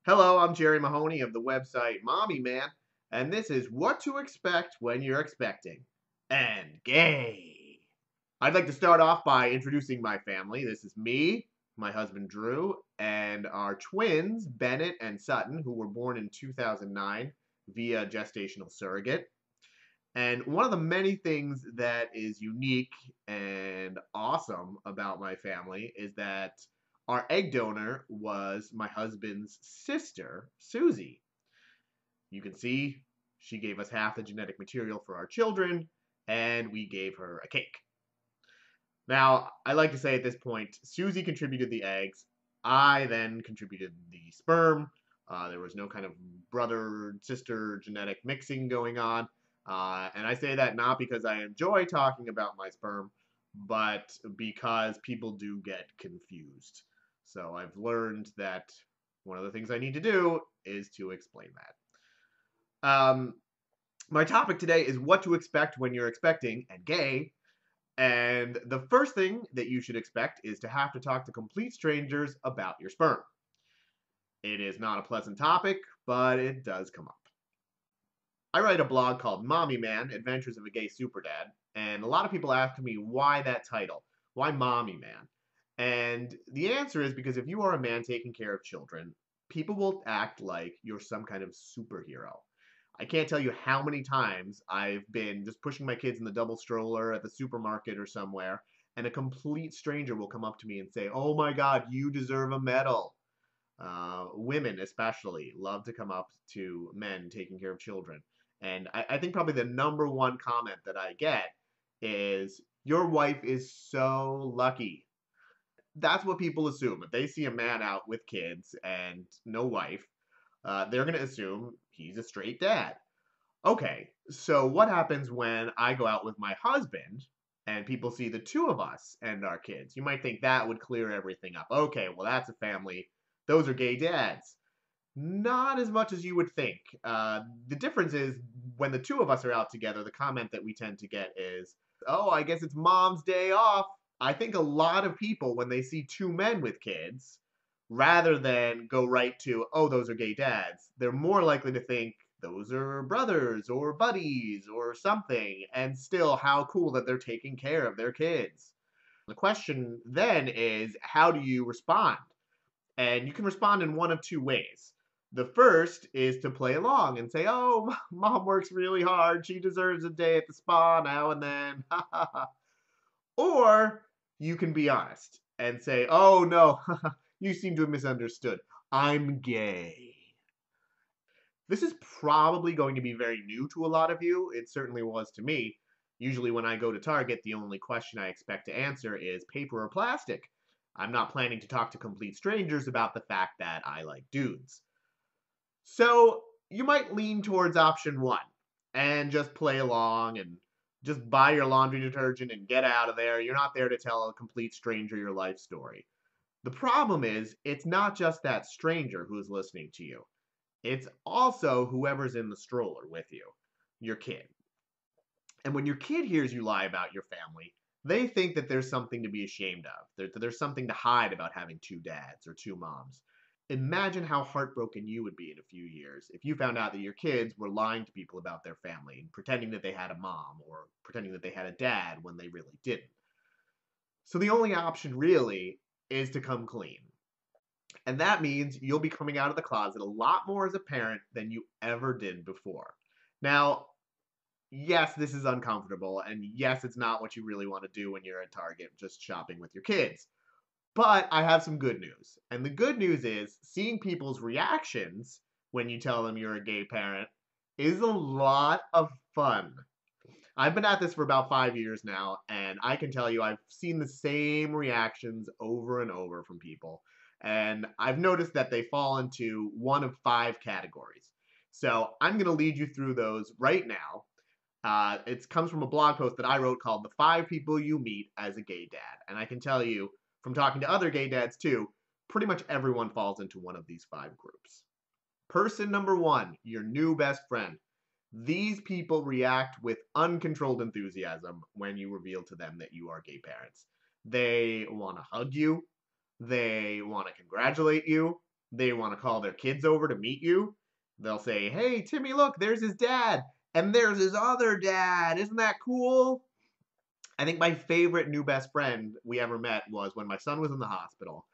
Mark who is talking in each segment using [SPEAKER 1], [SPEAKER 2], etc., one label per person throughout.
[SPEAKER 1] Hello, I'm Jerry Mahoney of the website Mommy Man, and this is what to expect when you're expecting. And gay. I'd like to start off by introducing my family. This is me, my husband Drew, and our twins, Bennett and Sutton, who were born in 2009 via gestational surrogate. And one of the many things that is unique and awesome about my family is that our egg donor was my husband's sister, Susie. You can see she gave us half the genetic material for our children, and we gave her a cake. Now, I like to say at this point, Susie contributed the eggs. I then contributed the sperm. There was no kind of brother sister genetic mixing going on. And I say that not because I enjoy talking about my sperm, but because people do get confused. So I've learned that one of the things I need to do is to explain that. My topic today is what to expect when you're expecting and gay. And the first thing that you should expect is to have to talk to complete strangers about your sperm. It is not a pleasant topic, but it does come up. I write a blog called Mommy Man Adventures of a Gay Superdad, and a lot of people ask me why that title? Why Mommy Man? And the answer is because if you are a man taking care of children, people will act like you're some kind of superhero. I can't tell you how many times I've been just pushing my kids in the double stroller at the supermarket or somewhere, and a complete stranger will come up to me and say, "Oh my God, you deserve a medal." Women, especially, love to come up to men taking care of children. And I think probably the number one comment that I get is, "Your wife is so lucky." That's what people assume. If they see a man out with kids and no wife, they're going to assume he's a straight dad. Okay, so what happens when I go out with my husband and people see the two of us and our kids? You might think that would clear everything up. Okay, well, that's a family. Those are gay dads. Not as much as you would think. The difference is when the two of us are out together, the comment that we tend to get is, "Oh, I guess it's mom's day off." I think a lot of people, when they see two men with kids, rather than go right to, "Oh, those are gay dads," they're more likely to think those are brothers or buddies or something, and still, how cool that they're taking care of their kids. The question then is, how do you respond? And you can respond in one of two ways. The first is to play along and say, "Oh, mom works really hard. She deserves a day at the spa now and then." Or you can be honest and say, "Oh, no, you seem to have misunderstood. I'm gay." This is probably going to be very new to a lot of you. It certainly was to me. Usually, when I go to Target, the only question I expect to answer is paper or plastic. I'm not planning to talk to complete strangers about the fact that I like dudes. So, you might lean towards option one and just play along and just buy your laundry detergent and get out of there. You're not there to tell a complete stranger your life story. The problem is, it's not just that stranger who's listening to you. It's also whoever's in the stroller with you, your kid. And when your kid hears you lie about your family, they think that there's something to be ashamed of. There's something to hide about having two dads or two moms. Imagine how heartbroken you would be in a few years if you found out that your kids were lying to people about their family and pretending that they had a mom or pretending that they had a dad when they really didn't. So the only option really is to come clean. And that means you'll be coming out of the closet a lot more as a parent than you ever did before. Now, yes, this is uncomfortable, and yes, it's not what you really want to do when you're at Target just shopping with your kids. But I have some good news. And the good news is seeing people's reactions when you tell them you're a gay parent is a lot of fun. I've been at this for about 5 years now, and I can tell you I've seen the same reactions over and over from people. And I've noticed that they fall into one of five categories. So I'm going to lead you through those right now. It comes from a blog post that I wrote called "The Five People You Meet as a Gay Dad." And I can tell you from talking to other gay dads too, pretty much everyone falls into one of these five groups. Person number one, your new best friend. These people react with uncontrolled enthusiasm when you reveal to them that you are gay parents. They want to hug you. They want to congratulate you. They want to call their kids over to meet you. They'll say, "Hey, Timmy, look, there's his dad, and there's his other dad. Isn't that cool?" I think my favorite new best friend we ever met was when my son was in the hospital.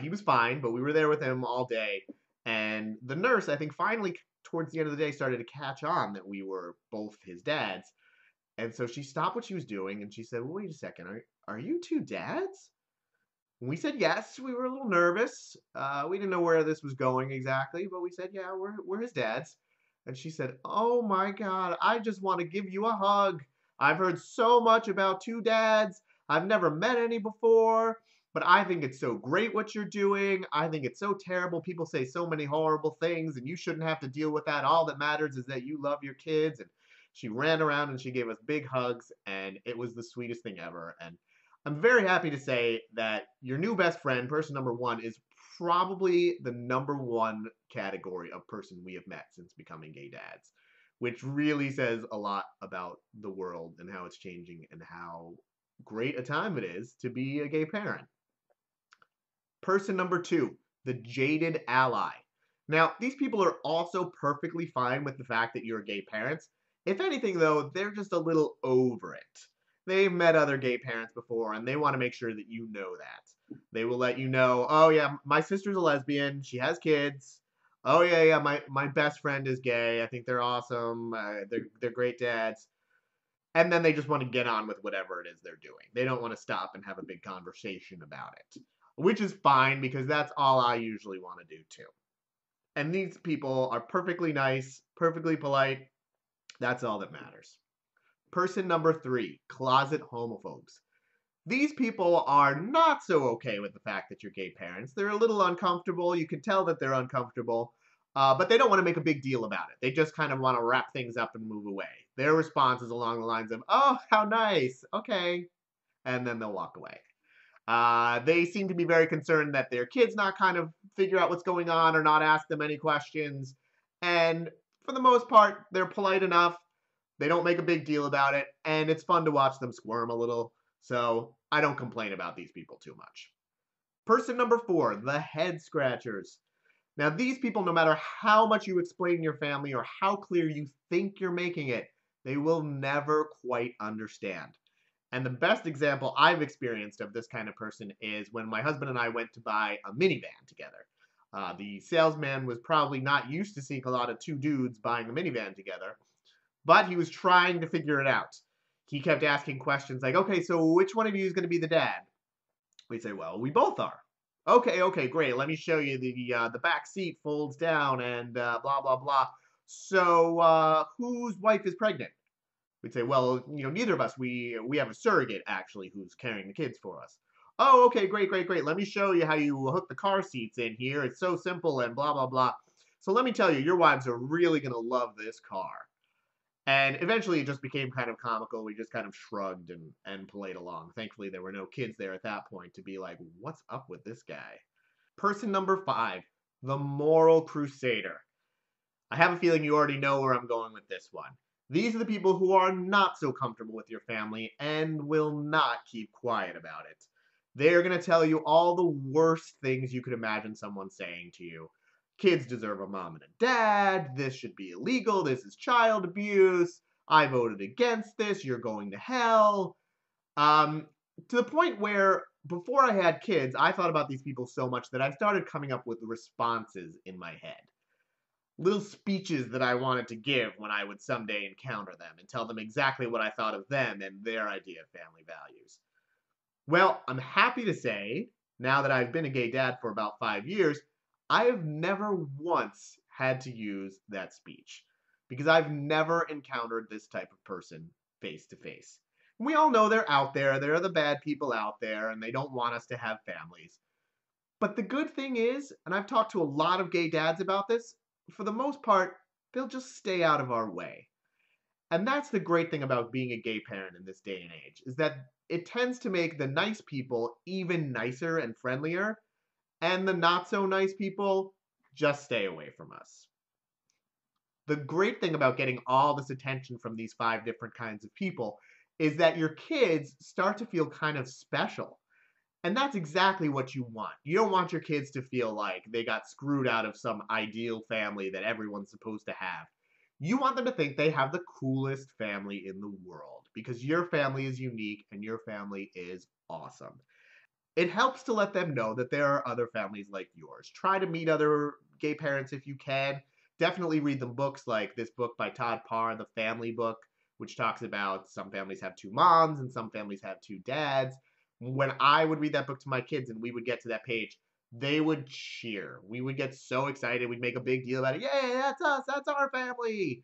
[SPEAKER 1] He was fine, but we were there with him all day. And the nurse, I think, finally, towards the end of the day, started to catch on that we were both his dads. And so she stopped what she was doing and she said, "Well, wait a second, are you two dads?" And we said yes. We were a little nervous. We didn't know where this was going exactly, but we said, "Yeah, we're his dads." And she said, "Oh my God, I just want to give you a hug. I've heard so much about two dads. I've never met any before, but I think it's so great what you're doing. I think it's so terrible. People say so many horrible things, and you shouldn't have to deal with that. All that matters is that you love your kids." And she ran around and she gave us big hugs, and it was the sweetest thing ever. And I'm very happy to say that your new best friend, person number one, is probably the number one category of person we have met since becoming gay dads, which really says a lot about the world and how it's changing and how great a time it is to be a gay parent. Person number two, the jaded ally. Now, these people are also perfectly fine with the fact that you're gay parents. If anything, though, they're just a little over it. They've met other gay parents before, and they want to make sure that you know that. They will let you know, "Oh, yeah, my sister's a lesbian. She has kids. Oh, yeah, yeah, my best friend is gay. I think they're awesome. They're great dads." And then they just want to get on with whatever it is they're doing. They don't want to stop and have a big conversation about it, which is fine because that's all I usually want to do too. And these people are perfectly nice, perfectly polite. That's all that matters. Person number three, closet homophobes. These people are not so okay with the fact that you're gay parents. They're a little uncomfortable. You can tell that they're uncomfortable, but they don't want to make a big deal about it. They just kind of want to wrap things up and move away. Their response is along the lines of, "Oh, how nice. Okay." And then they'll walk away. They seem to be very concerned that their kids not kind of figure out what's going on or not ask them any questions. And for the most part, they're polite enough. They don't make a big deal about it, and it's fun to watch them squirm a little. So I don't complain about these people too much. Person number four, the head scratchers. Now, these people, no matter how much you explain your family or how clear you think you're making it, they will never quite understand. And the best example I've experienced of this kind of person is when my husband and I went to buy a minivan together. The salesman was probably not used to seeing a lot of two dudes buying a minivan together, but he was trying to figure it out. He kept asking questions like, "Okay, so which one of you is going to be the dad?" We'd say, "Well, we both are." "Okay, okay, great. Let me show you the back seat folds down and blah blah blah. So whose wife is pregnant?" We'd say, "Well, neither of us. We have a surrogate actually who's carrying the kids for us." "Oh, okay, great, great, great. Let me show you how you hook the car seats in here. It's so simple and blah blah blah. So let me tell you, your wives are really gonna love this car." And eventually it just became kind of comical. We just kind of shrugged and played along. Thankfully, there were no kids there at that point to be like, "What's up with this guy?" Person number five, the moral crusader. I have a feeling you already know where I'm going with this one. These are the people who are not so comfortable with your family and will not keep quiet about it. They are going to tell you all the worst things you could imagine someone saying to you. "Kids deserve a mom and a dad. This should be illegal. This is child abuse. I voted against this. You're going to hell." Um, to the point where before I had kids, I thought about these people so much that I started coming up with responses in my head, little speeches that I wanted to give when I would someday encounter them and tell them exactly what I thought of them and their idea of family values. Well, I'm happy to say, now that I've been a gay dad for about 5 years, I have never once had to use that speech because I've never encountered this type of person face to face. We all know they're out there, there are the bad people out there, and they don't want us to have families. But the good thing is, and I've talked to a lot of gay dads about this, for the most part, they'll just stay out of our way. And that's the great thing about being a gay parent in this day and age, is that it tends to make the nice people even nicer and friendlier, and the not so nice people just stay away from us. The great thing about getting all this attention from these five different kinds of people is that your kids start to feel kind of special. And that's exactly what you want. You don't want your kids to feel like they got screwed out of some ideal family that everyone's supposed to have. You want them to think they have the coolest family in the world because your family is unique and your family is awesome. It helps to let them know that there are other families like yours. Try to meet other gay parents if you can. Definitely read them books like this book by Todd Parr, The Family Book, which talks about some families have two moms and some families have two dads. When I would read that book to my kids and we would get to that page, they would cheer. We would get so excited. We'd make a big deal about it. Yay, that's us. That's our family.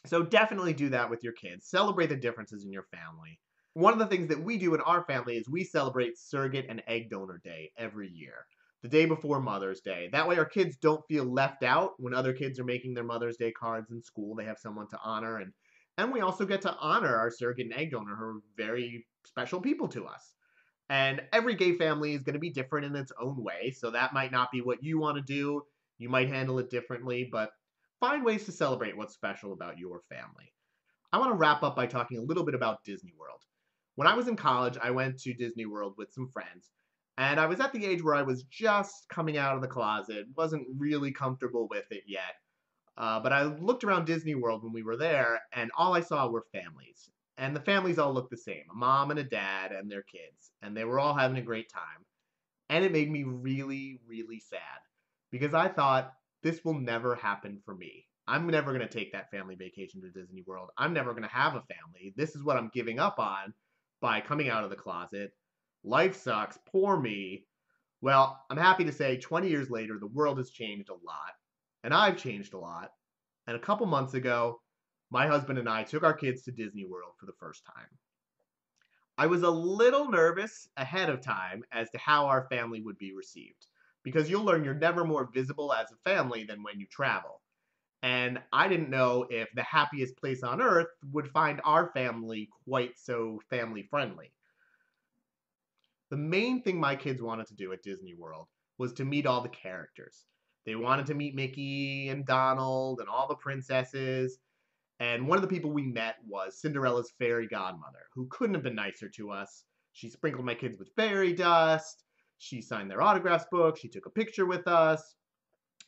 [SPEAKER 1] So definitely do that with your kids. Celebrate the differences in your family. One of the things that we do in our family is we celebrate Surrogate and Egg Donor Day every year, the day before Mother's Day. That way our kids don't feel left out when other kids are making their Mother's Day cards in school. They have someone to honor, and we also get to honor our surrogate and egg donor, who are very special people to us. And every gay family is going to be different in its own way, so that might not be what you want to do. You might handle it differently, but find ways to celebrate what's special about your family. I want to wrap up by talking a little bit about Disney World. When I was in college, I went to Disney World with some friends, and I was at the age where I was just coming out of the closet, wasn't really comfortable with it yet. But I looked around Disney World when we were there, and all I saw were families. And the families all looked the same, a mom and a dad and their kids, and they were all having a great time. And it made me really, really sad because I thought this will never happen for me. I'm never going to take that family vacation to Disney World. I'm never going to have a family. This is what I'm giving up on by coming out of the closet. Life sucks. Poor me. Well, I'm happy to say 20 years later, the world has changed a lot, and I've changed a lot. And a couple months ago, my husband and I took our kids to Disney World for the first time. I was a little nervous ahead of time as to how our family would be received, because you'll learn you're never more visible as a family than when you travel. And I didn't know if the happiest place on earth would find our family quite so family friendly. The main thing my kids wanted to do at Disney World was to meet all the characters. They wanted to meet Mickey and Donald and all the princesses. And one of the people we met was Cinderella's fairy godmother, who couldn't have been nicer to us. She sprinkled my kids with fairy dust. She signed their autographs book. She took a picture with us.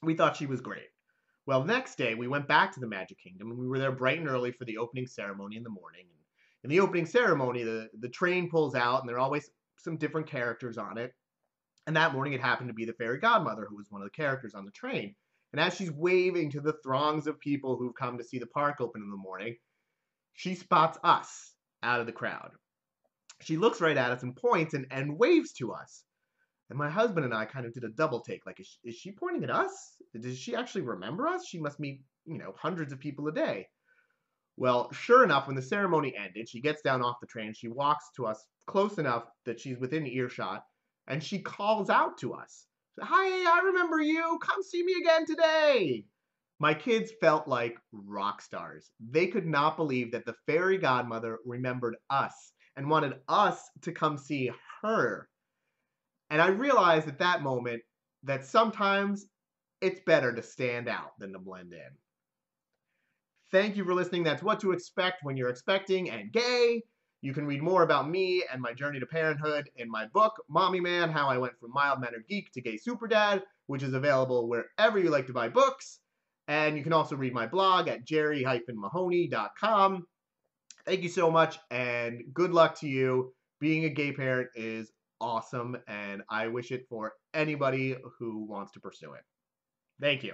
[SPEAKER 1] We thought she was great. Well, next day we went back to the Magic Kingdom and we were there bright and early for the opening ceremony in the morning. And in the opening ceremony, the train pulls out and there are always some different characters on it. And that morning it happened to be the fairy godmother who was one of the characters on the train. And as she's waving to the throngs of people who've come to see the park open in the morning, she spots us out of the crowd. She looks right at us and points and waves to us. And my husband and I kind of did a double take. Like, is she pointing at us? Does she actually remember us? She must meet, hundreds of people a day. Well, sure enough, when the ceremony ended, she gets down off the train. She walks to us close enough that she's within earshot, and she calls out to us. Hi, I remember you. Come see me again today. My kids felt like rock stars. They could not believe that the fairy godmother remembered us and wanted us to come see her. And I realized at that moment that sometimes it's better to stand out than to blend in. Thank you for listening. That's What to Expect When You're Expecting and Gay. You can read more about me and my journey to parenthood in my book, Mommy Man, How I Went from Mild-Mannered Geek to Gay Super Dad, which is available wherever you like to buy books. And you can also read my blog at jerry-mahoney.com. Thank you so much, and good luck to you. Being a gay parent is awesome, and I wish it for anybody who wants to pursue it. Thank you.